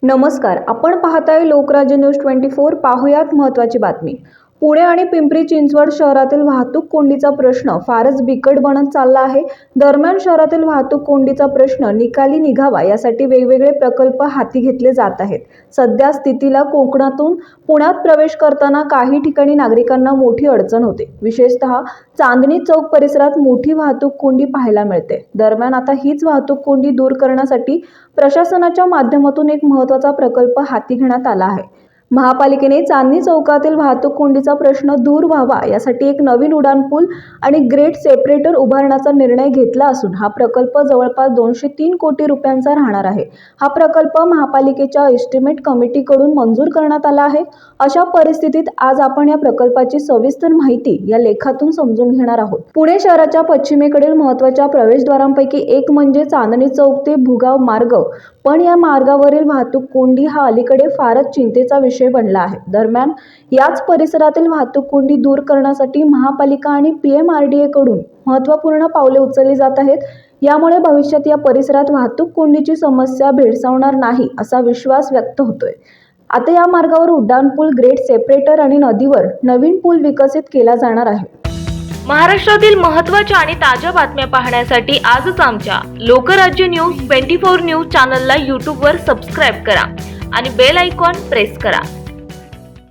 नमस्कार, आपण पाहताय लोकराज्य न्यूज 24. पाहुयात महत्त्वाची बातमी. पुणे आणि पिंपरी चिंचवड शहरातील वाहतूक कोंडीचा प्रश्न फारच बिकट बनत चालला आहे. दरम्यान शहरातील वाहतूक कोंडीचा प्रश्न निकाली निघावा यासाठी वेगवेगळे प्रकल्प हाती घेतले जात आहेत. सध्या स्थितीला कोकणातून पुण्यात प्रवेश करताना काही ठिकाणी नागरिकांना मोठी अडचण होते. विशेषतः चांदणी चौक परिसरात मोठी वाहतूक कोंडी पाहायला मिळते. दरम्यान आता हीच वाहतूक कोंडी दूर करण्यासाठी प्रशासनाच्या माध्यमातून एक महत्त्वाचा प्रकल्प हाती घेण्यात आला आहे. महापालिकेने चांदणी चौकातील वाहतूक कोंडीचा प्रश्न दूर व्हावा यासाठी एक नवीन उड्डाणपूल आणि ग्रेट सेपरेटर उभारण्याचा निर्णय घेतला असून हा प्रकल्प जवळपास 203 कोटी रुपयांचा राहणार आहे. हा प्रकल्प महापालिकेच्या एस्टिमेट कमिटीकडून मंजूर करण्यात आला आहे. अशा परिस्थितीत आज आपण या प्रकल्पाची सविस्तर माहिती या लेखातून समजून घेणार आहोत. पुणे शहराच्या पश्चिमेकडील महत्त्वाच्या प्रवेशद्वारांपैकी एक म्हणजे चांदणी चौक ते भुगाव मार्ग. पण या मार्गावरील वाहतूक कोंडी हा अलीकडे फारच चिंतेचा विषय बनला आहे. दरम्यान याच परिसरातील वाहतूक कोंडी दूर करण्यासाठी महापालिका आणि PMRDA कडून महत्त्वपूर्ण पावले उचलली जात आहेत. यामुळे भविष्यात या परिसरात वाहतूक कोंडीची समस्या भेडसावणार नाही असा विश्वास व्यक्त होतोय. आता या मार्गावर उड्डाणपूल, ग्रेट सेपरेटर आणि नदीवर नवीन पूल विकसित केला जाणार आहे. महाराष्ट्रातील महत्त्वाच्या आणि ताज्या बातम्या पाहण्यासाठी आजच आमच्या लोकराज्य न्यूज 24 न्यूज चॅनलला YouTube वर सबस्क्राईब करा आणि बेल आयकॉन प्रेस करा.